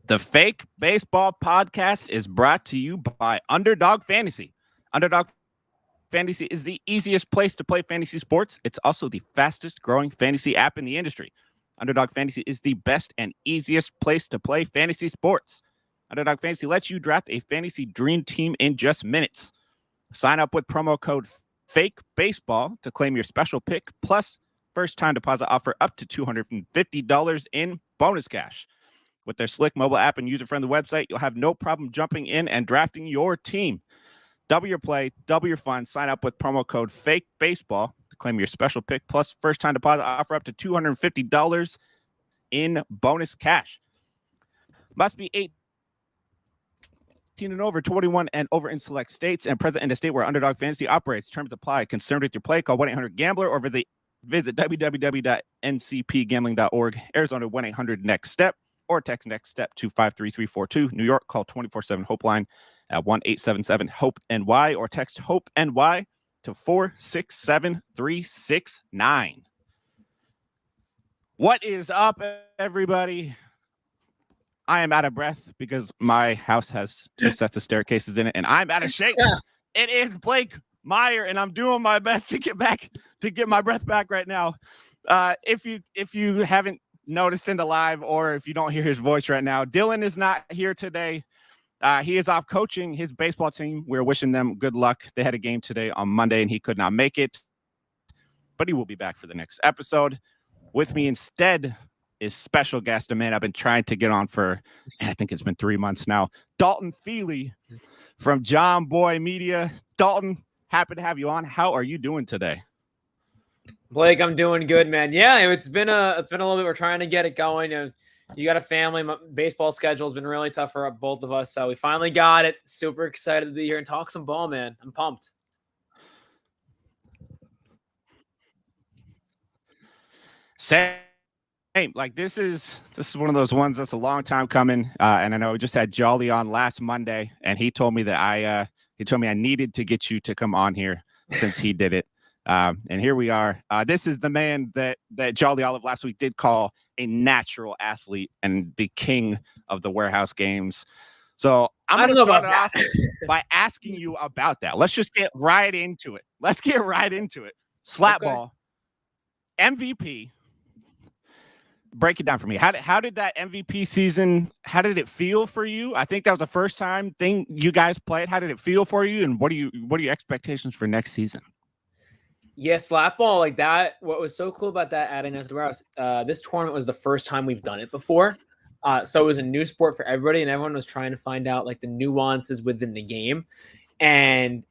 The Fake Baseball Podcast is brought to you by Underdog Fantasy. Underdog Fantasy is the easiest place to play fantasy sports. It's also the fastest growing fantasy app in the industry. Underdog Fantasy is the best and easiest place to play fantasy sports. Underdog Fantasy lets you draft a fantasy dream team in just minutes. Sign up with promo code FAKEBASEBALL to claim your special pick, plus first-time deposit offer up to $250 in bonus cash. With their slick mobile app and user-friendly website, you'll have no problem jumping in and drafting your team. Double your play, double your fun. Sign up with promo code FAKEBASEBALL to claim your special pick, plus first-time deposit offer up to $250 in bonus cash. Must be 18 and over, 21 and over in select states, and present in a state where Underdog Fantasy operates. Terms apply. Concerned with your play? Call 1-800-GAMBLER or visit www.ncpgambling.org. Arizona 1-800-NEXT-STEP or text NEXT STEP to 53342. New York, call 24/7 Hope line at 1-877-HOPE-NY or text HOPE-NY to 467-369. What is up, everybody? I am out of breath because my house has 2 sets of staircases in it, and I'm out of shape. It is Blake Meyer, and I'm doing my best to get my breath back right now. If you haven't noticed in the live, or if you don't hear his voice right now, Dylan is not here today. He is off coaching his baseball team. We're wishing them good luck. They had a game today on Monday, and he could not make it, but he will be back for the next episode. With me instead is special guest, a man I've been trying to get on for, and I think it's been 3 months now, Dalton Feely from Jomboy Media. Dalton, happy to have you on. How are you doing today? Blake, I'm doing good, man. Yeah, it's been a little bit. We're trying to get it going. You got a family. My baseball schedule has been really tough for both of us, so we finally got it. Super excited to be here and talk some ball, man. I'm pumped. Same. Like this is one of those ones that's a long time coming, and I know we just had Jolly on last Monday, and he told me that I needed to get you to come on here since he did it, and here we are. This is the man that Jolly Olive last week did call a natural athlete and the king of the warehouse games. So I'm going to start off by asking you about that. Let's just get right into it. Slap ball, MVP. Break it down for me. How did that MVP season, how did it feel for you? I think that was the first time thing you guys played. How did it feel for you? And what are your expectations for next season? Yeah, slap ball like that. What was so cool about that adding us to warehouse, this tournament was the first time we've done it before. So it was a new sport for everybody, and everyone was trying to find out like the nuances within the game. And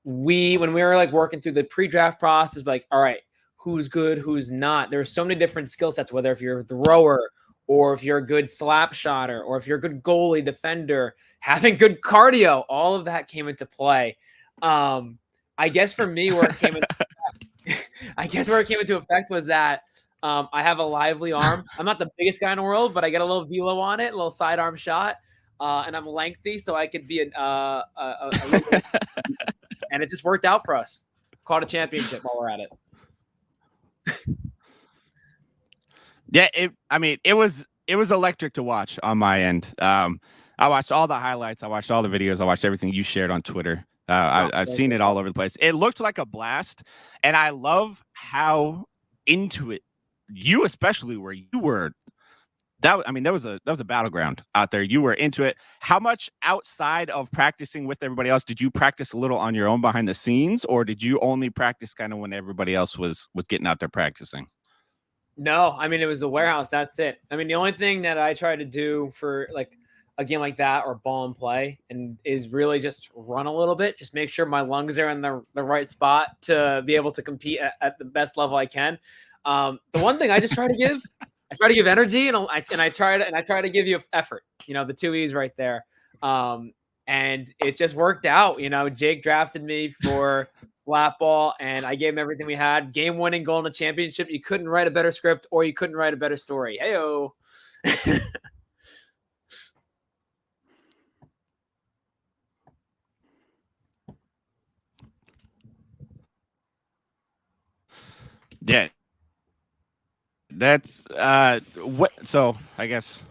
when we were like working through the pre-draft process, like, all right, who's good, who's not. There's so many different skill sets, whether if you're a thrower or if you're a good slap shotter or if you're a good goalie defender, having good cardio, all of that came into play. I guess for me, where it came into effect was that I have a lively arm. I'm not the biggest guy in the world, but I get a little velo on it, a little sidearm shot, and I'm lengthy, so I could be a and it just worked out for us. Caught a championship while we're at it. Yeah, it was electric to watch on my end. I watched all the highlights. I watched all the videos. I watched everything you shared on Twitter. I've seen it all over the place. It looked like a blast, and I love how into it you especially were. You were that was a battleground out there. You were into it. How much outside of practicing with everybody else did you practice a little on your own behind the scenes, or did you only practice kind of when everybody else was getting out there practicing? No, it was the warehouse. That's it. The only thing that I try to do for like a game like that or ball and play and is really just run a little bit, just make sure my lungs are in the right spot to be able to compete at the best level I can. The one thing I just try to give, energy and I try to give you effort, the 2 E's right there. And it just worked out. Jake drafted me for slap ball, and I gave him everything we had. Game-winning goal in the championship. You couldn't write a better script, or you couldn't write a better story. Hey-o. Yeah. That's what. So I guess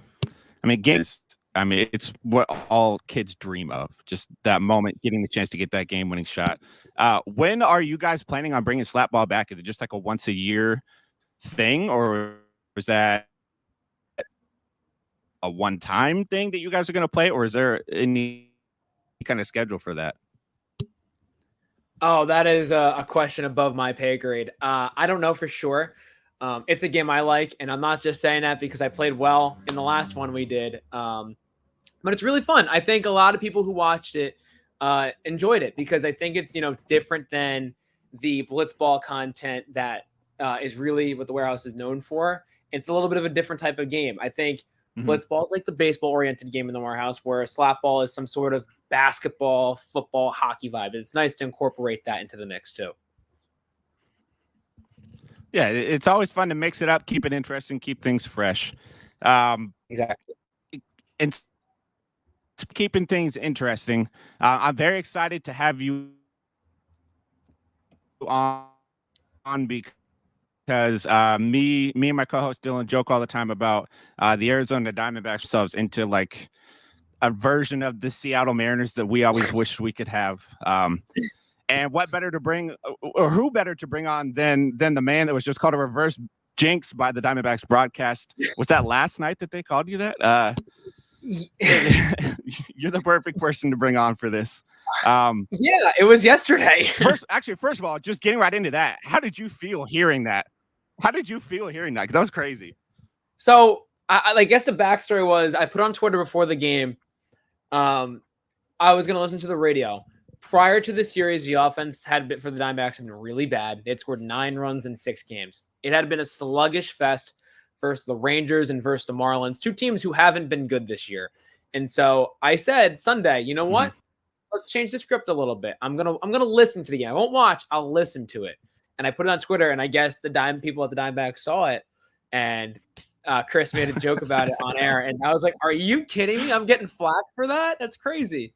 it's what all kids dream of. Just that moment, getting the chance to get that game-winning shot. When are you guys planning on bringing slap ball back? Is it just like a once-a-year thing, or is that a one-time thing that you guys are going to play, or is there any kind of schedule for that? Oh, that is a question above my pay grade. I don't know for sure. It's a game I like, and I'm not just saying that because I played well in the last one we did. But it's really fun. I think a lot of people who watched it enjoyed it because I think it's, different than the blitzball content that is really what the Warehouse is known for. It's a little bit of a different type of game. I think blitzball is like the baseball-oriented game in the Warehouse, where slapball is some sort of basketball, football, hockey vibe. It's nice to incorporate that into the mix too. Yeah, it's always fun to mix it up, keep it interesting, keep things fresh. Exactly. And keeping things interesting. I'm very excited to have you on because me and my co-host Dylan joke all the time about the Arizona Diamondbacks themselves into like a version of the Seattle Mariners that we always wish we could have. And what better to bring, or who better to bring on than the man that was just called a reverse jinx by the Diamondbacks broadcast? Was that last night that they called you that? You're the perfect person to bring on for this. Yeah, it was yesterday. First of all, just getting right into that. How did you feel hearing that? Because that was crazy. So I guess the backstory was I put on Twitter before the game. I was going to listen to the radio. Prior to the series, the offense had been for the Diamondbacks had been really bad. They had scored 9 runs in 6 games. It had been a sluggish fest versus the Rangers and versus the Marlins, 2 teams who haven't been good this year. And so I said Sunday, you know what? Let's change the script a little bit. I'm gonna listen to the game. I won't watch. I'll listen to it. And I put it on Twitter, and I guess the people at the Diamondbacks saw it, and Chris made a joke about it on air, and I was like, "Are you kidding me? I'm getting flack for that? That's crazy."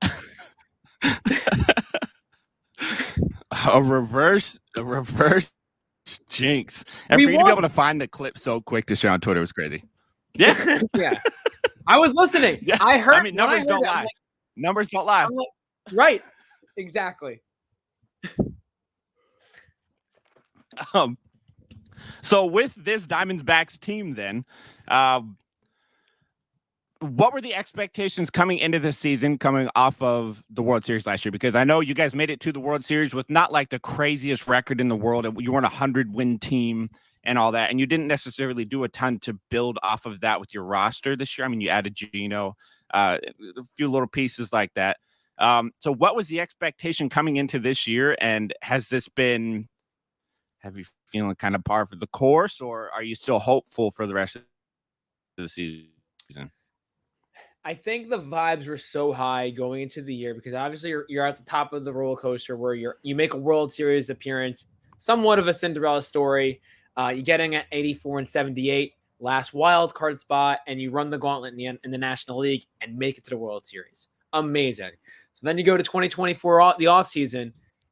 A reverse jinx, and for you to be able to find the clip so quick to share on Twitter was crazy. Yeah, yeah. I was listening. Yeah. I heard. I mean, numbers don't lie. Numbers don't lie. Right. Exactly. So with this Diamondbacks team, then, what were the expectations coming into the season, coming off of the World Series last year? Because I know you guys made it to the World Series with not like the craziest record in the world. You weren't a 100-win team and all that, and you didn't necessarily do a ton to build off of that with your roster this year. I mean, you added Gino, a few little pieces like that. So what was the expectation coming into this year, and have you feeling kind of par for the course, or are you still hopeful for the rest of the season? I think the vibes were so high going into the year because obviously you're at the top of the roller coaster where you make a World Series appearance, somewhat of a Cinderella story. You get in at 84 and 78, last wild card spot, and you run the gauntlet in the National League and make it to the World Series. Amazing. So then you go to 2024, the offseason,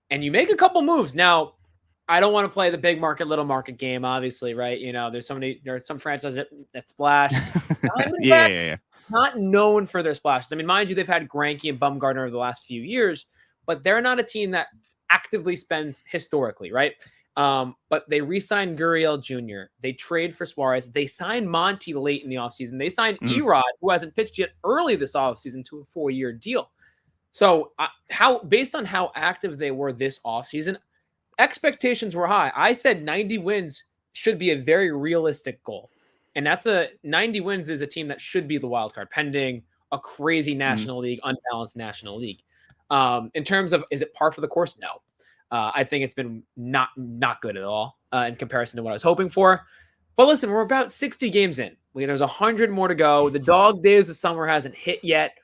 and you make a couple moves. Now, I don't want to play the big market, little market game, obviously, right? There are some franchises that splash. Yeah. Not known for their splashes. I mean, mind you, they've had Greinke and Bumgarner over the last few years, but they're not a team that actively spends historically, right? But they re-signed Gurriel Jr. They trade for Suarez. They signed Monty late in the offseason. They signed Erod, who hasn't pitched yet early this offseason, to a 4-year deal. So based on how active they were this offseason, expectations were high. I said 90 wins should be a very realistic goal. And 90 wins is a team that should be the wild card, pending a crazy National League, unbalanced National League. In terms of, is it par for the course? No. I think it's been not good at all in comparison to what I was hoping for. But listen, we're about 60 games in. There's 100 more to go. The dog days of summer hasn't hit yet.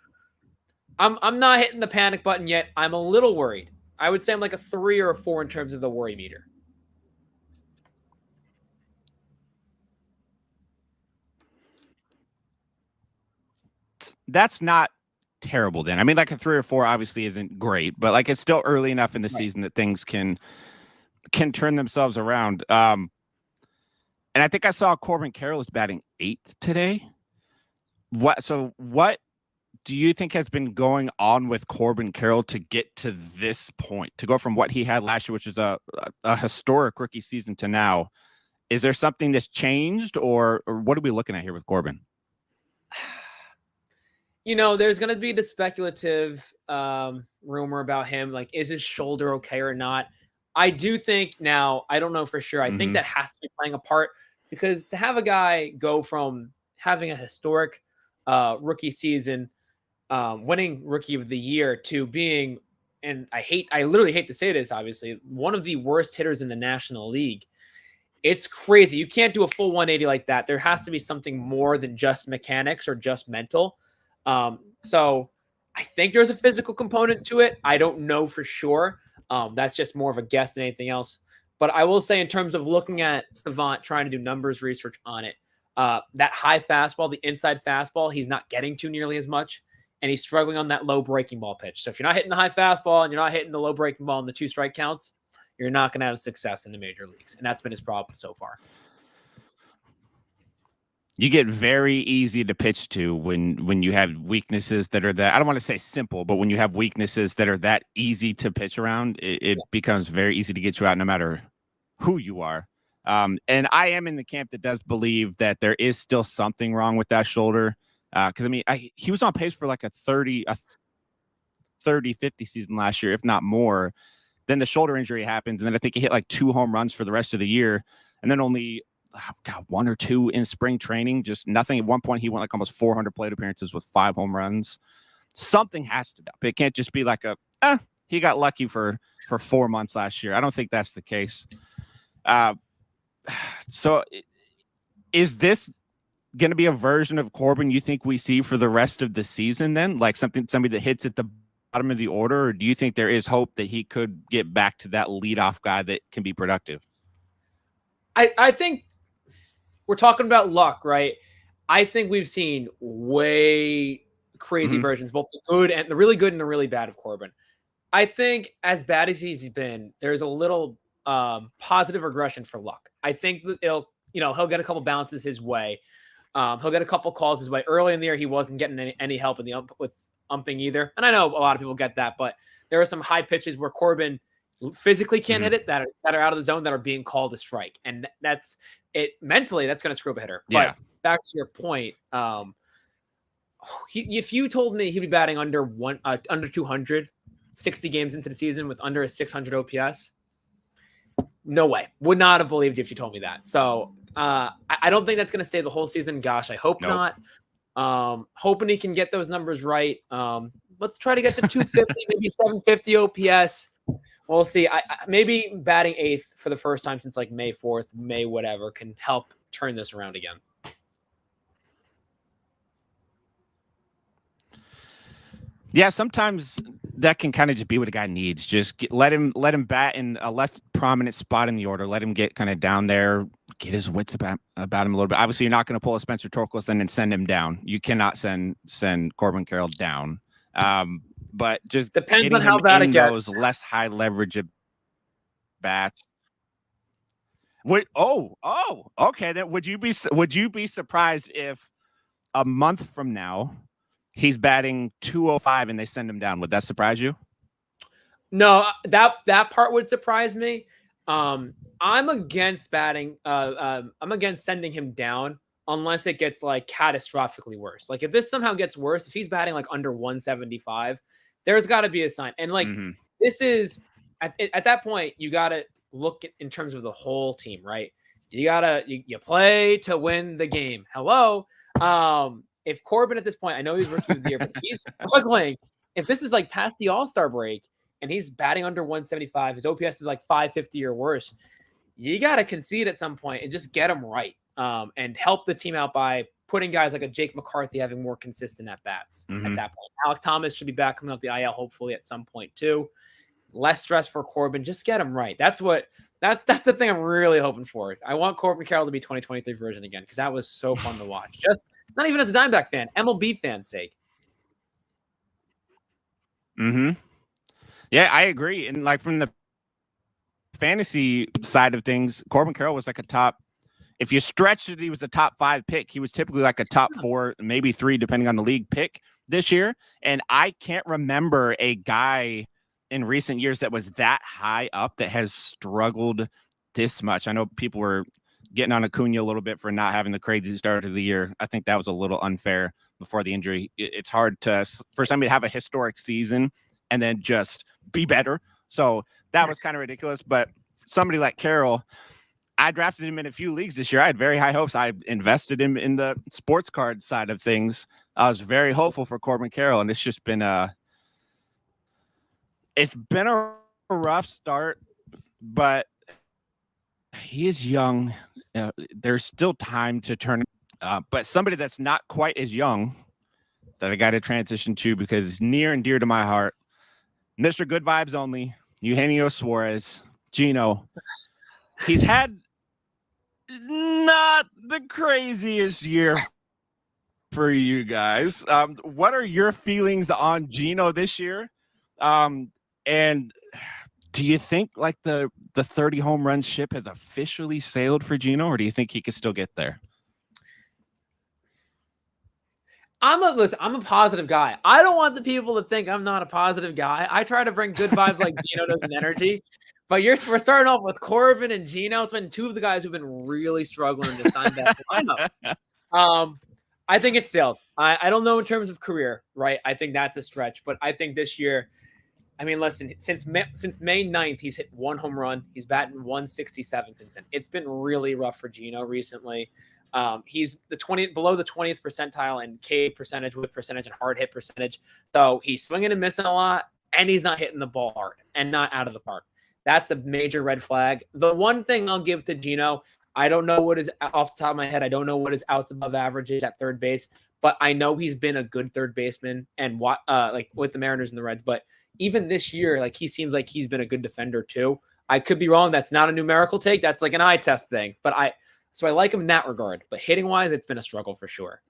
I'm not hitting the panic button yet. I'm a little worried. I would say I'm like a 3 or a 4 in terms of the worry meter. That's not terrible then. I mean, like a 3 or 4 obviously isn't great, but like it's still early enough in the season that things can turn themselves around. And I think I saw Corbin Carroll is batting 8th today. what do you think has been going on with Corbin Carroll to get to this point, to go from what he had last year, which is a historic rookie season, to now? Is there something that's changed, or what are we looking at here with Corbin? There's going to be the speculative rumor about him. Like, is his shoulder okay or not? I do think now, I don't know for sure. I think that has to be playing a part, because to have a guy go from having a historic rookie season, winning rookie of the year, to being, and I literally hate to say this, obviously, one of the worst hitters in the National League. It's crazy. You can't do a full 180 like that. There has to be something more than just mechanics or just mental. So I think there's a physical component to it. I don't know for sure. That's just more of a guess than anything else. But I will say, in terms of looking at Savant, trying to do numbers research on it, that high fastball, the inside fastball, he's not getting to nearly as much. And he's struggling on that low breaking ball pitch. So if you're not hitting the high fastball and you're not hitting the low breaking ball in the 2 strike counts, you're not going to have success in the major leagues. And that's been his problem so far. You get very easy to pitch to when you have weaknesses that are that, I don't want to say simple, but when you have weaknesses that are that easy to pitch around, it becomes very easy to get you out no matter who you are. And I am in the camp that does believe that there is still something wrong with that shoulder. Because he was on pace for like a 30-50 season last year, if not more. Then the shoulder injury happens, and then I think he hit like 2 home runs for the rest of the year, and then only 1 or 2 in spring training, just nothing. At one point, he went like almost 400 plate appearances with 5 home runs. Something has to up. It can't just be like he got lucky for 4 months last year. I don't think that's the case. So is this going to be a version of Corbin you think we see for the rest of the season then? Like somebody that hits at the bottom of the order, or do you think there is hope that he could get back to that leadoff guy that can be productive? I think we're talking about luck, right? I think we've seen way crazy versions, both the good and the really good and the really bad of Corbin. I think as bad as he's been, there's a little positive regression for luck. I think that he'll get a couple bounces his way. He'll get a couple calls his way. Early in the year, he wasn't getting any help in the with umping either. And I know a lot of people get that, but there are some high pitches where Corbin physically can't hit it that are out of the zone that are being called a strike. And that's it. Mentally, that's going to screw up a hitter. Yeah. But back to your point, if you told me he'd be batting under 200, 60 games into the season with under a 600 OPS, no way. Would not have believed you if you told me that. So I don't think that's going to stay the whole season. Gosh, I hope not. Hoping he can get those numbers right. Let's try to get to 250, maybe 750 OPS. We'll see. Maybe batting 8th for the first time since like May 4th, May whatever, can help turn this around again. Yeah, sometimes that can kind of just be what a guy needs. Just let him bat in a less prominent spot in the order. Let him get kind of down there, get his wits about him a little bit. Obviously, you're not going to pull a Spencer Torkelson and send him down. You cannot send Corbin Carroll down. But just depends on how bad it gets. Those less high leverage bats. Okay. Then would you be surprised if a month from now he's batting 205 and they send him down? Would that surprise you? No, that part would surprise me. I'm against batting. I'm against sending him down unless it gets like catastrophically worse. Like if this somehow gets worse, if he's batting like under 175, there's got to be a sign. And like this is at that point, you got to look in terms of the whole team, right? You play to win the game. Hello. If Corbin at this point, I know he's rookie of the year, but he's struggling. If this is like past the All-Star break and he's batting under 175, his OPS is like 550 or worse, you got to concede at some point and just get him right and help the team out by putting guys like a Jake McCarthy having more consistent at-bats at that point. Alec Thomas should be back coming off the IL hopefully at some point too. Less stress for Corbin. Just get him right. That's the thing I'm really hoping for. I want Corbin Carroll to be 2023 version again because that was so fun to watch. Just not even as a Diamondback fan, MLB fan's sake. Yeah, I agree. And like from the fantasy side of things, Corbin Carroll was like a top if you stretched it, he was a top 5 pick. He was typically like a top 4, maybe 3, depending on the league pick this year. And I can't remember a guy in recent years that was that high up that has struggled this much. I know people were getting on Acuna a little bit for not having the crazy start of the year. I think that was a little unfair before the injury. It's hard for somebody to have a historic season and then just be better. So that was kind of ridiculous. But somebody like Carroll, I drafted him in a few leagues this year. I had very high hopes. I invested him in the sports card side of things. I was very hopeful for Corbin Carroll, and it's just been a rough start, but he is young. There's still time to turn. But somebody that's not quite as young that I got to transition to because it's near and dear to my heart, Mr. Good Vibes Only, Eugenio Suarez, Gino. He's had not the craziest year for you guys. What are your feelings on Gino this year? And do you think like the 30 home run ship has officially sailed for Gino, or do you think he could still get there? I'm a positive guy. I don't want the people to think I'm not a positive guy. I try to bring good vibes like Gino does and energy. But we're starting off with Corbin and Gino. It's been two of the guys who've been really struggling this time. I think it's sailed. I don't know in terms of career, right? I think that's a stretch. But I think this year, I mean, listen, since May 9th, he's hit 1 home run. He's batting 167 since then. It's been really rough for Gino recently. He's below the 20th percentile in K percentage, whip percentage, and hard hit percentage. So he's swinging and missing a lot, and he's not hitting the ball hard and not out of the park. That's a major red flag. The one thing I'll give to Gino, I don't know what is off the top of my head. I don't know what his outs above average is at third base, but I know he's been a good third baseman and like with the Mariners and the Reds. But even this year, like he seems like he's been a good defender too. I could be wrong. That's not a numerical take. That's like an eye test thing. But I like him in that regard. But hitting wise, it's been a struggle for sure.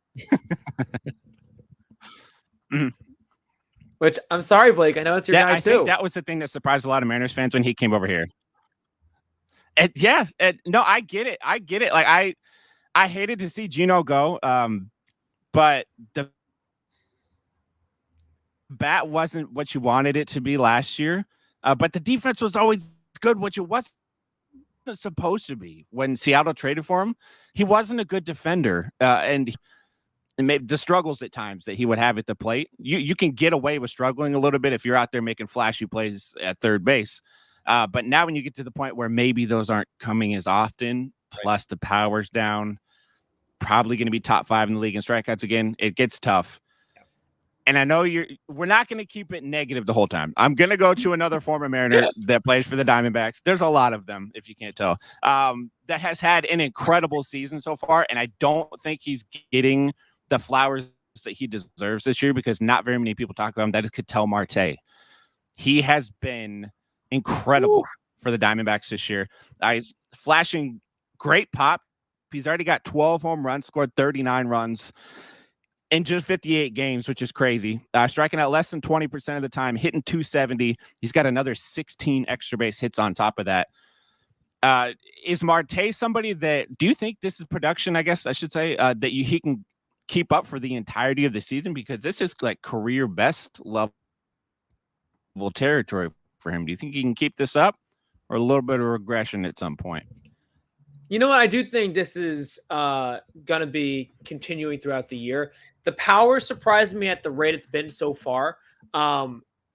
Mm-hmm. Which I'm sorry, Blake. I know it's your guy too. I think that was the thing that surprised a lot of Mariners fans when he came over here. No, I get it. Like I hated to see Gino go, but the bat wasn't what you wanted it to be last year. But the defense was always good, which it wasn't supposed to be. When Seattle traded for him, he wasn't a good defender, and maybe the struggles at times that he would have at the plate. You can get away with struggling a little bit if you're out there making flashy plays at third base. But now when you get to the point where maybe those aren't coming as often, plus the power's down, probably going to be top 5 in the league in strikeouts again, it gets tough. And I know we're not going to keep it negative the whole time. I'm going to go to another former Mariner that plays for the Diamondbacks. There's a lot of them, if you can't tell, that has had an incredible season so far. And I don't think he's getting the flowers that he deserves this year because not very many people talk about him. That is Ketel Marte. He has been incredible for the Diamondbacks this year. He's flashing great pop. He's already got 12 home runs, scored 39 runs in just 58 games, which is crazy. Striking out less than 20% of the time, hitting 270. He's got another 16 extra base hits on top of that. Is Marte somebody that, do you think this is production, I guess I should say, that he can keep up for the entirety of the season? Because this is like career best level territory for him. Do you think he can keep this up, or a little bit of regression at some point? You know what? I do think this is going to be continuing throughout the year. The power surprised me at the rate it's been so far.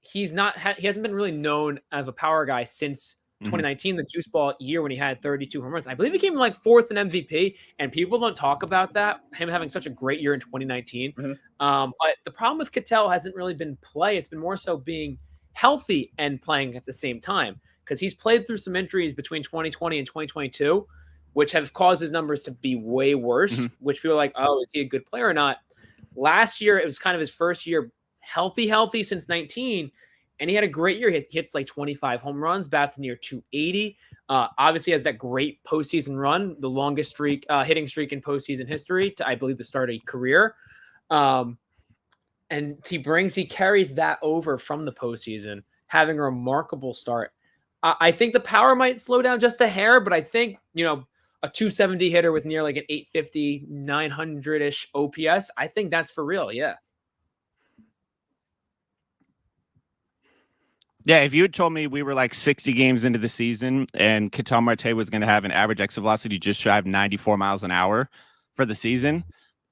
He hasn't been really known as a power guy since 2019, the juice ball year when he had 32 home runs. I believe he came like 4th in MVP, and people don't talk about that, him having such a great year in 2019. But the problem with Ketel hasn't really been play. It's been more so being healthy and playing at the same time, because he's played through some injuries between 2020 and 2022, which have caused his numbers to be way worse, which people are like, oh, is he a good player or not? Last year, it was kind of his first year healthy since 19, and he had a great year. He hits like 25 home runs, bats near 280. Obviously has that great postseason run, the longest hitting streak in postseason history to, I believe, the start of a career. And he carries that over from the postseason, having a remarkable start. I think the power might slow down just a hair, but I think, a 270 hitter with near like an 850, 900-ish OPS, I think that's for real. Yeah. Yeah, if you had told me we were like 60 games into the season and Ketel Marte was going to have an average exit velocity just shy of 94 miles an hour for the season,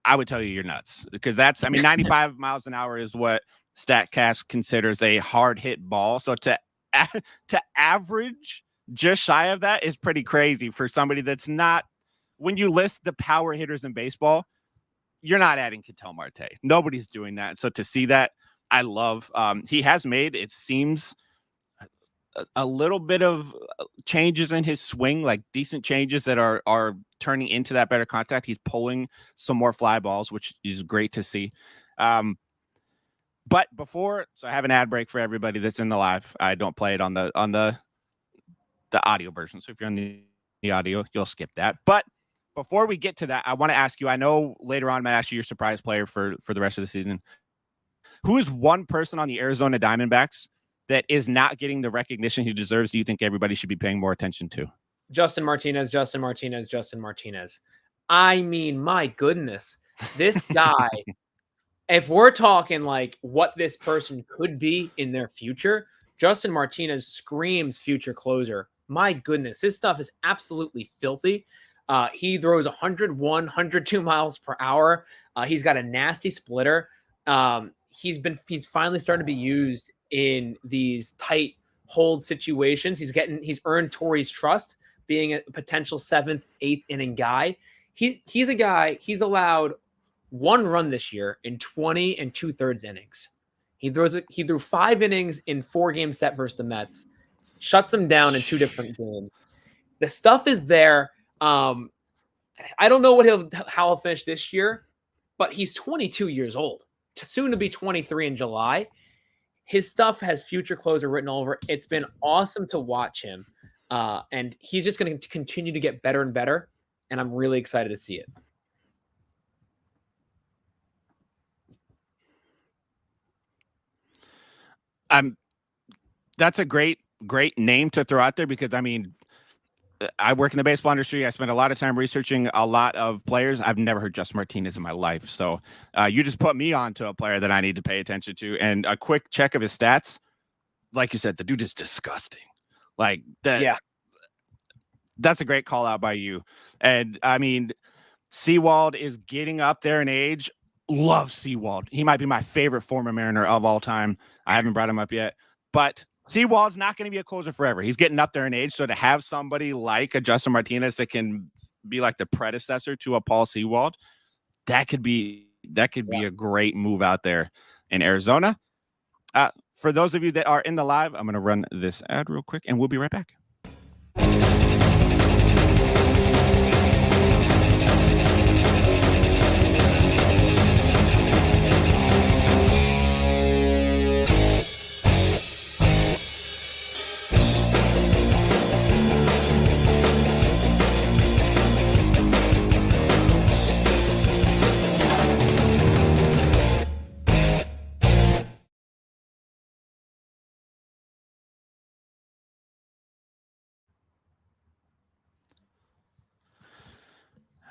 I would tell you you're nuts, because 95 miles an hour is what StatCast considers a hard hit ball. So to average just shy of that is pretty crazy for somebody that's not, when you list the power hitters in baseball, you're not adding Ketel Marte. Nobody's doing that. So to see that, I love. He has made, it seems, a little bit of changes in his swing, like decent changes that are turning into that better contact. He's pulling some more fly balls, which is great to see. But before, so I have an ad break for everybody that's in the live. I don't play it on the audio version. So if you're on the audio, you'll skip that. But before we get to that, I want to ask you, I know later on, I'm going to ask you your surprise player for the rest of the season. Who is one person on the Arizona Diamondbacks that is not getting the recognition he deserves, do you think everybody should be paying more attention to? Justin Martinez. I mean, my goodness, this guy, if we're talking like what this person could be in their future, Justin Martinez screams future closer. My goodness, his stuff is absolutely filthy. He throws 101, 102 miles per hour. He's got a nasty splitter. He's finally starting to be used in these tight hold situations. He's earned Torrey's trust, being a potential 7th, 8th inning guy. He's a guy, he's allowed 1 run this year in 20 2/3 innings. He threw 5 innings in 4-game set versus the Mets, shuts them down in 2 different games. The stuff is there. I don't know how he'll finish this year, but he's 22 years old, soon to be 23 in July. His stuff has future closer written all over it. It's been awesome to watch him. And he's just going to continue to get better and better. And I'm really excited to see it. That's a great name to throw out there, because I work in the baseball industry. I spend a lot of time researching a lot of players. I've never heard Justin Martinez in my life. So you just put me on to a player that I need to pay attention to. And a quick check of his stats, like you said, the dude is disgusting. Like that. Yeah. That's a great call out by you. And Sewald is getting up there in age. Love Sewald. He might be my favorite former Mariner of all time. I haven't brought him up yet, but Sewald's not going to be a closer forever. He's getting up there in age. So to have somebody like a Justin Martinez that can be like the predecessor to a Paul Sewald, that could be a great move out there in Arizona. For those of you that are in the live, I'm going to run this ad real quick and we'll be right back.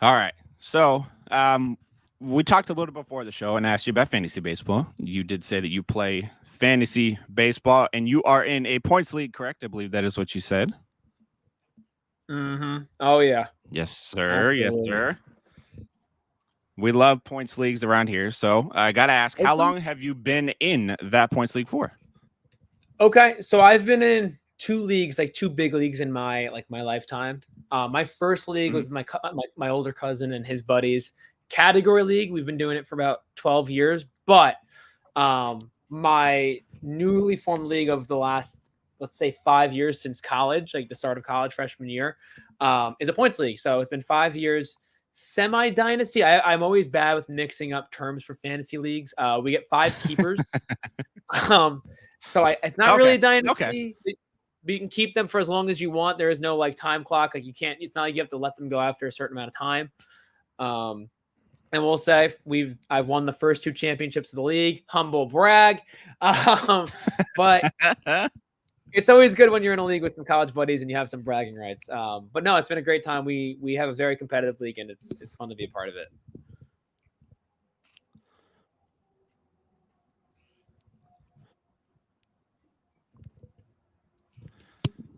All right. So we talked a little before the show and asked you about fantasy baseball. You did say that you play fantasy baseball and you are in a points league, correct? I believe that is what you said. Mm-hmm. Oh, yeah. Yes, sir. Absolutely. Yes, sir. We love points leagues around here. So I got to ask, how long have you been in that points league for? Okay. So I've been in 2 leagues, like 2 big leagues in my lifetime. My first league was my older cousin and his buddies. Category league, we've been doing it for about 12 years. But my newly formed league of the last, let's say, 5 years since college, like the start of college, freshman year, is a points league. So it's been 5 years. Semi-dynasty. I'm always bad with mixing up terms for fantasy leagues. We get 5 keepers. So it's not really a dynasty. Okay. But you can keep them for as long as you want. There is no like time clock. Like you can't. It's not like you have to let them go after a certain amount of time. And we'll say I've won the first 2 championships of the league. Humble brag. But It's always good when you're in a league with some college buddies and you have some bragging rights. But no, it's been a great time. We have a very competitive league, and it's fun to be a part of it.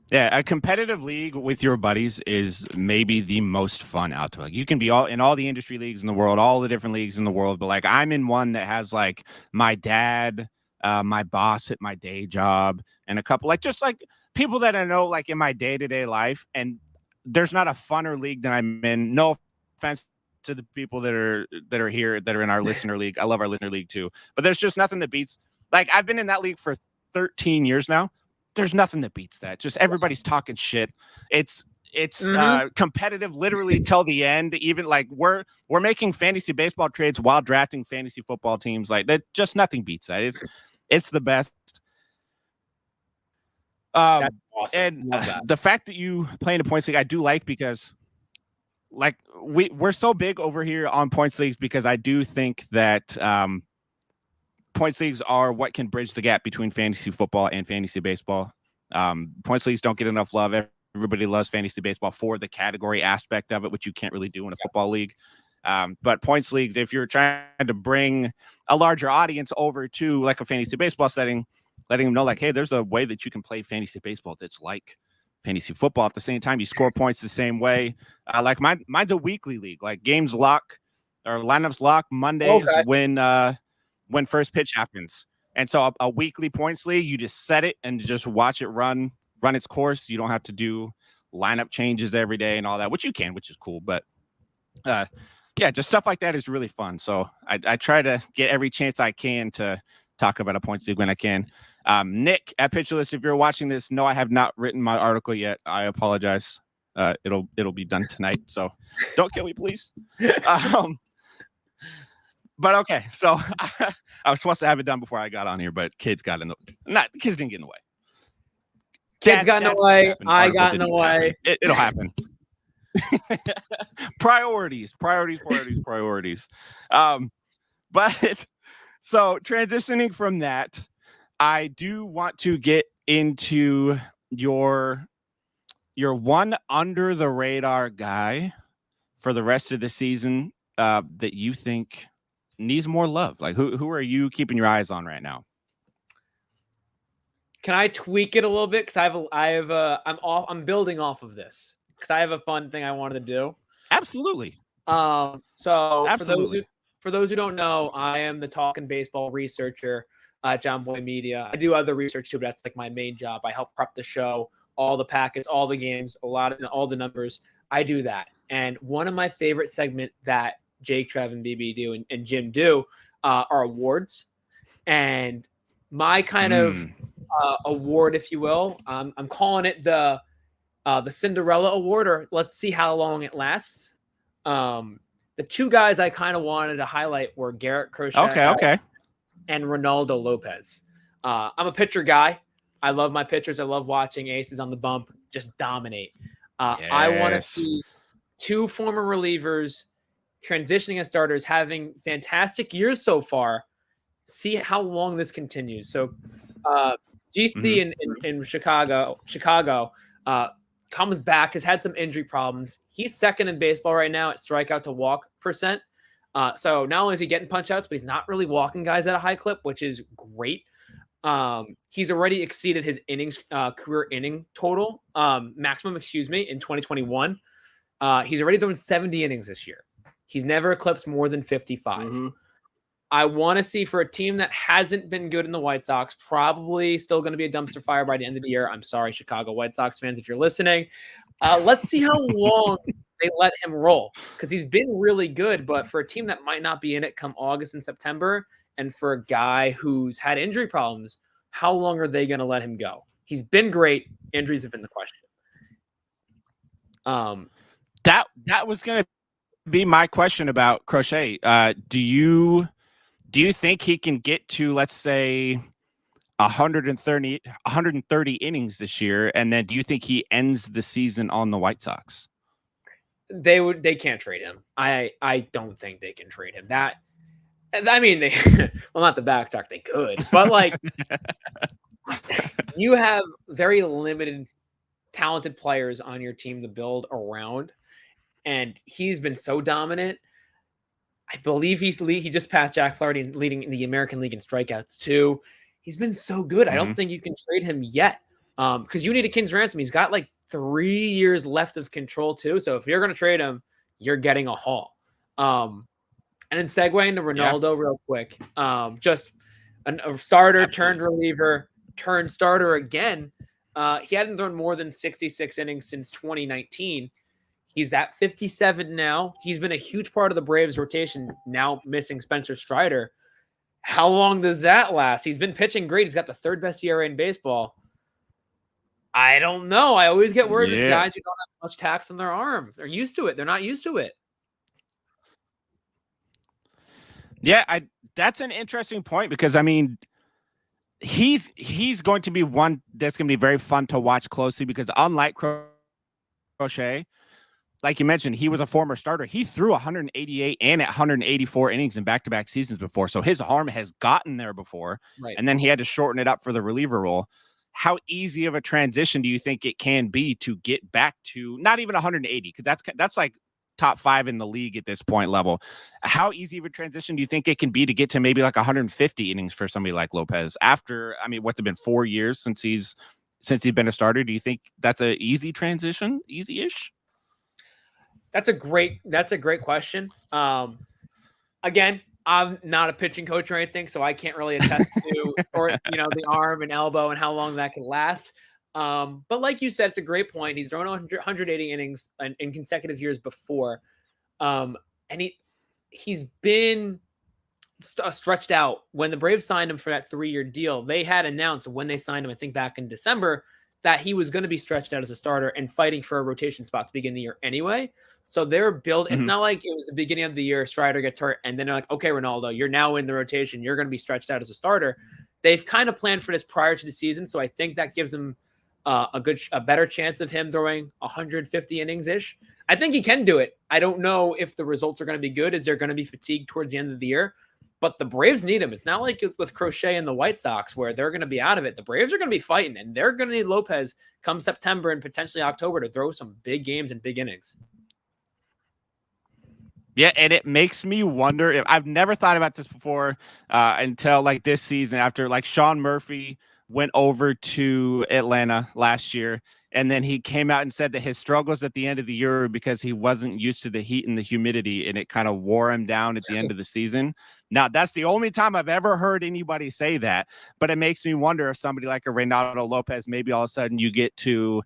Yeah, a competitive league with your buddies is maybe the most fun out to. Like, you can be in all the industry leagues in the world, all the different leagues in the world, but like I'm in one that has like my dad, my boss at my day job, and a couple just like people that I know like in my day-to-day life. And there's not a funner league than I'm in. No offense to the people that are here that are in our listener league. I love our listener league too, but there's just nothing that beats. Like, I've been in that league for 13 years now. There's nothing that beats that. Just everybody's talking shit. It's competitive literally till the end. Even like we're making fantasy baseball trades while drafting fantasy football teams. Like, that, just nothing beats that. It's the best. That's awesome. And the fact that you play in a points league, I do like, because like we're so big over here on points leagues, because I do think that points leagues are what can bridge the gap between fantasy football and fantasy baseball. Points leagues don't get enough love. Everybody loves fantasy baseball for the category aspect of it, which you can't really do in a football league. But points leagues, if you're trying to bring a larger audience over to like a fantasy baseball setting, letting them know like, hey, there's a way that you can play fantasy baseball that's like fantasy football. At the same time, you score points the same way. Like mine's a weekly league. Like, games lock or lineups lock Mondays when first pitch happens. And so a weekly points league, you just set it and just watch it run its course. You don't have to do lineup changes every day and all that, which you can, which is cool. But yeah, just stuff like that is really fun. So I try to get every chance I can to talk about a points league when I can. Nick at Pitcherless, if you're watching this, no, I have not written my article yet. I apologize. It'll be done tonight. So don't kill me, please. But okay, so I was supposed to have it done before I got on here, but kids got in the the kids didn't get in the way. Kids got in the way. I got in the way. It'll happen. Priorities. But so transitioning from that, I do want to get into your one under the radar guy for the rest of the season that you think needs more love. Like, who are you keeping your eyes on right now? Can I tweak it a little bit? Because I'm building off of this, because I have a fun thing I wanted to do. Absolutely. So absolutely. For those who don't know, I am the Talkin baseball researcher at Jomboy Media. I do other research too, but that's like my main job. I help prep the show, all the packets, all the games, all the numbers. I do that. And one of my favorite segment that Jake, Trev, and BB do and Jim do are awards. And my kind of award, if you will, I'm calling it the Cinderella Award, or let's see how long it lasts. The two guys I kind of wanted to highlight were Garrett Crochet and Ronaldo Lopez. I'm a pitcher guy. I love my pitchers. I love watching aces on the bump just dominate. Yes. I want to see two former relievers transitioning as starters, having fantastic years so far. See how long this continues. So GC in Chicago comes back, has had some injury problems. He's second in baseball right now at strikeout to walk percent. So not only is he getting punch outs, but he's not really walking guys at a high clip, which is great. He's already exceeded his innings, career inning total, maximum, in 2021. He's already thrown 70 innings this year. He's never eclipsed more than 55. I want to see, for a team that hasn't been good in the White Sox, probably still going to be a dumpster fire by the end of the year. I'm sorry, Chicago White Sox fans, if you're listening. Let's see how long they let him roll, because he's been really good. But for a team that might not be in it come August and September, and for a guy who's had injury problems, how long are they going to let him go? He's been great. Injuries have been the question. That was going to be my question about Crochet. Do you think he can get to, let's say, 130 innings this year, and then do you think he ends the season on the White Sox? They can't trade him. I don't think they can trade him. They well, not the back talk, they could, but like you have very limited talented players on your team to build around, and he's been so dominant. I believe he just passed Jack Flaherty leading in the American League in strikeouts too. He's been so good. I don't think you can trade him yet, because you need a king's ransom. He's got like 3 years left of control too. So if you're going to trade him, you're getting a haul. And then segue into Ronaldo real quick. Just a starter turned reliever turned starter again. He hadn't thrown more than 66 innings since 2019. He's at 57 now. He's been a huge part of the Braves rotation, now missing Spencer Strider. How long does that last? He's been pitching great. He's got the third best ERA in baseball. I don't know. I always get worried with guys who don't have much tax on their arm. They're used to it. They're not used to it. Yeah, that's an interesting point, because I mean, he's going to be one that's going to be very fun to watch closely, because unlike Crochet, like you mentioned, he was a former starter. He threw 188 and 184 innings in back-to-back seasons before, so his arm has gotten there before, and then he had to shorten it up for the reliever role. How easy of a transition do you think it can be to get back to not even 180? Because that's like top 5 in the league at this point level. How easy of a transition do you think it can be to get to maybe like 150 innings for somebody like Lopez after, I mean, what's it been, 4 years since he's been a starter? Do you think that's an easy transition, easy-ish? That's a great question. Again, I'm not a pitching coach or anything, so I can't really attest to the arm and elbow and how long that can last. But like you said, it's a great point. He's thrown 180 innings in consecutive years before. And he's been stretched out. When the Braves signed him for that 3-year deal, they had announced when they signed him, I think back in December, that he was going to be stretched out as a starter and fighting for a rotation spot to begin the year anyway. So they're building. It's not like it was the beginning of the year, Strider gets hurt, and then they're like, okay, Ronaldo, you're now in the rotation. You're going to be stretched out as a starter. They've kind of planned for this prior to the season, so I think that gives him a better chance of him throwing 150 innings-ish. I think he can do it. I don't know if the results are going to be good, as they're going to be fatigued towards the end of the year. But the Braves need him. It's not like with Crochet and the White Sox where they're going to be out of it. The Braves are going to be fighting, and they're going to need Lopez come September and potentially October to throw some big games and big innings. Yeah, and it makes me wonder if I've never thought about this before until like this season, after like Sean Murphy went over to Atlanta last year, and then he came out and said that his struggles at the end of the year were because he wasn't used to the heat and the humidity, and it kind of wore him down at the end of the season. Now, that's the only time I've ever heard anybody say that, but it makes me wonder if somebody like a Reynaldo Lopez, maybe all of a sudden you get to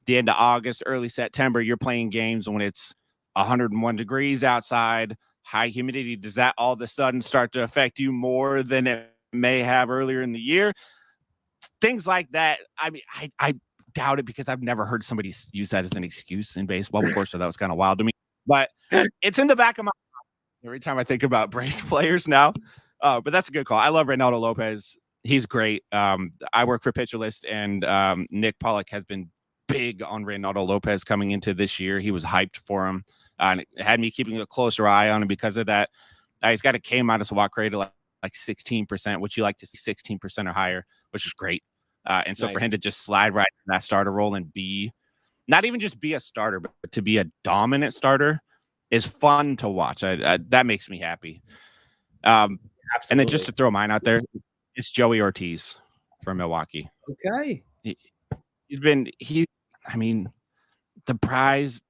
the end of August, early September, you're playing games when it's 101 degrees outside, high humidity. Does that all of a sudden start to affect you more than it may have earlier in the year? Things like that. I mean, I doubt it, because I've never heard somebody use that as an excuse in baseball before, so that was kind of wild to me. But it's in the back of my mind every time I think about Braves players now. But that's a good call. I love Reynaldo Lopez. He's great. I work for Pitcher List, and Nick Pollock has been big on Reynaldo Lopez coming into this year. He was hyped for him, and it had me keeping a closer eye on him because of that. He's got a K-minus walk rate of like 16%, which you like to see 16% or higher, which is great. And so for him to just slide right in that starter role and be not even just be a starter, but to be a dominant starter is fun to watch. That makes me happy. And then just to throw mine out there, it's Joey Ortiz from Milwaukee. Okay. I mean, the prize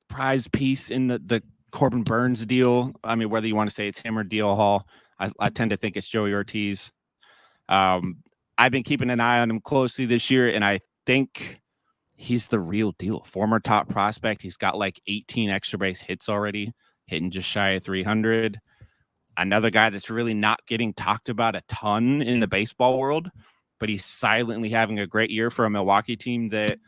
piece in the Corbin Burns deal. I mean, whether you want to say it's him or Deal Hall, I tend to think it's Joey Ortiz. I've been keeping an eye on him closely this year, and I think he's the real deal. Former top prospect. He's got like 18 extra base hits already, hitting just shy of 300. Another guy that's really not getting talked about a ton in the baseball world, but he's silently having a great year for a Milwaukee team that,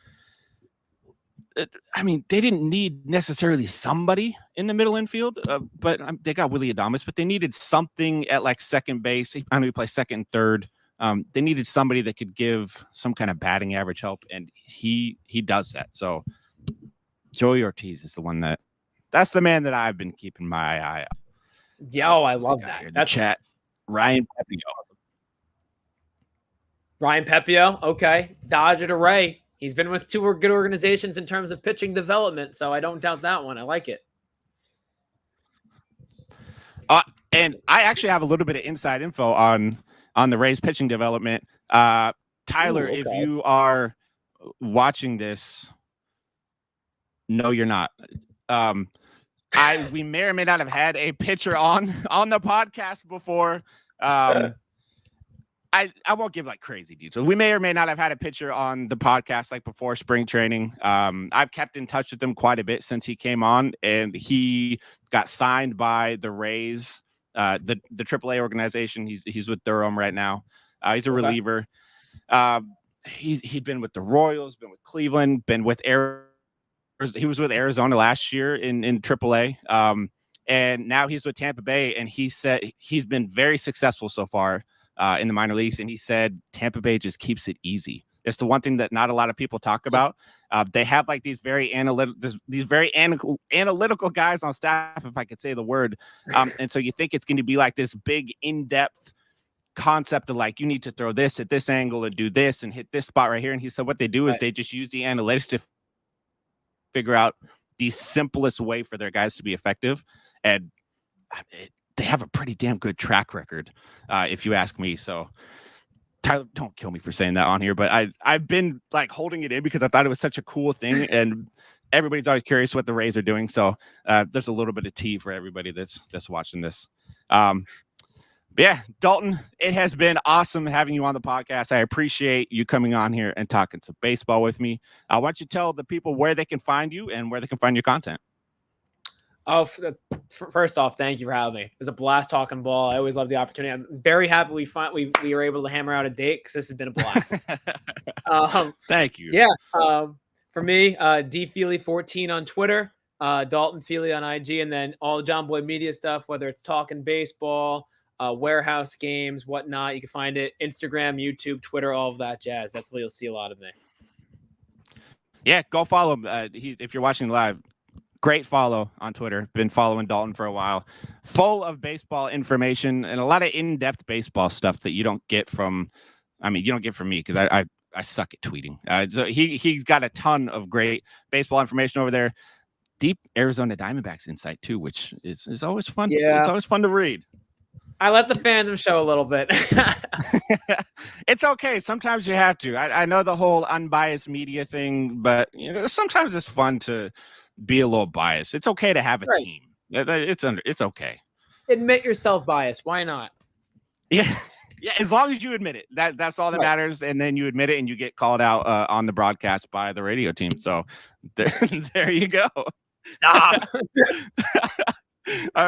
I mean, they didn't need necessarily somebody in the middle infield, but they got Willy Adames, but they needed something at like second base. I know he plays second and third. They needed somebody that could give some kind of batting average help, and he does that. So Joey Ortiz is the one that's the man that I've been keeping my eye on. Yo, I love that. That's chat. Ryan Pepio. Ryan Pepio. Okay. Dodge it array. He's been with two good organizations in terms of pitching development, so I don't doubt that one. I like it. And I actually have a little bit of inside info on the Rays pitching development. Tyler, Ooh, okay. if you are watching this, no, you're not. We may or may not have had a pitcher on the podcast before. I won't give like crazy details. We may or may not have had a pitcher on the podcast like before spring training. I've kept in touch with him quite a bit since he came on, and he got signed by the Rays, the AAA organization. He's with Durham right now. He's a reliever. He'd been with the Royals, been with Cleveland, been with he was with Arizona last year in AAA. And now he's with Tampa Bay, and he said he's been very successful so far in the minor leagues. And he said Tampa Bay just keeps it easy. It's the one thing that not a lot of people talk about. They have like these very analytical guys on staff, if I could say the word. And so you think it's going to be like this big in-depth concept of like, you need to throw this at this angle and do this and hit this spot right here. And he said what they do is they just use the analytics to figure out the simplest way for their guys to be effective. And they have a pretty damn good track record, if you ask me. So Tyler, don't kill me for saying that on here, but I've been like holding it in because I thought it was such a cool thing, and everybody's always curious what the Rays are doing. So there's a little bit of tea for everybody that's watching this. But yeah, Dalton, it has been awesome having you on the podcast. I appreciate you coming on here and talking some baseball with me. Why don't you tell the people where they can find you and where they can find your content? Oh, first off, thank you for having me. It was a blast talking ball. I always love the opportunity. I'm very happy we were able to hammer out a date because this has been a blast. Thank you. Yeah. For me, DFeely14 on Twitter, Dalton Feely on IG, and then all Jomboy media stuff, whether it's talking baseball, warehouse games, whatnot. You can find it Instagram, YouTube, Twitter, all of that jazz. That's where you'll see a lot of me. Yeah, go follow him. If you're watching live, great follow on Twitter. Been following Dalton for a while. Full of baseball information and a lot of in-depth baseball stuff that you don't get from, you don't get from me because I suck at tweeting. So he's got a ton of great baseball information over there. Deep Arizona Diamondbacks insight too, which is always fun. Yeah. It's always fun to read. I let the fandom show a little bit. It's okay. Sometimes you have to. I know the whole unbiased media thing, but sometimes it's fun to be a little biased. It's okay to have a team. It's okay. Admit yourself biased. Why not? Yeah. Yeah, as long as you admit it. That's all that matters. And then you admit it and you get called out on the broadcast by the radio team. So there you go. Stop.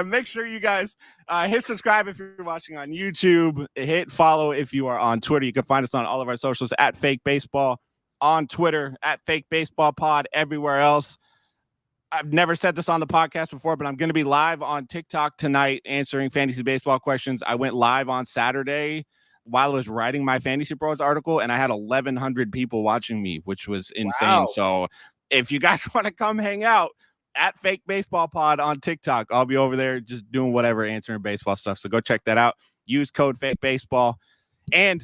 Make sure you guys hit subscribe if you're watching on YouTube. Hit follow if you are on Twitter. You can find us on all of our socials at Fake Baseball on Twitter, at Fake Baseball Pod, everywhere else. I've never said this on the podcast before, but I'm going to be live on TikTok tonight answering fantasy baseball questions. I went live on Saturday while I was writing my Fantasy Pros article, and I had 1,100 people watching me, which was insane. Wow. So if you guys want to come hang out at Fake Baseball Pod on TikTok, I'll be over there just doing whatever, answering baseball stuff. So go check that out. Use code Fake Baseball. And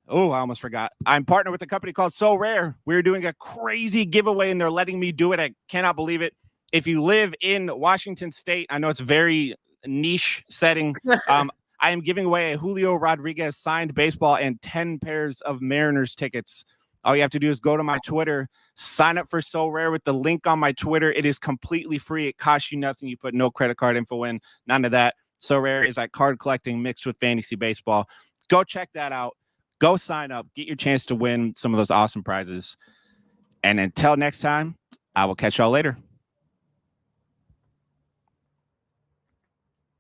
I almost forgot. I'm partnered with a company called Sorare. We're doing a crazy giveaway, and they're letting me do it. I cannot believe it. If you live in Washington State, I know it's a very niche setting. I am giving away a Julio Rodriguez signed baseball and 10 pairs of Mariners tickets. All you have to do is go to my Twitter, sign up for Sorare with the link on my Twitter. It is completely free. It costs you nothing. You put no credit card info in, none of that. Sorare is like card collecting mixed with fantasy baseball. Go check that out. Go sign up. Get your chance to win some of those awesome prizes. And until next time, I will catch y'all later.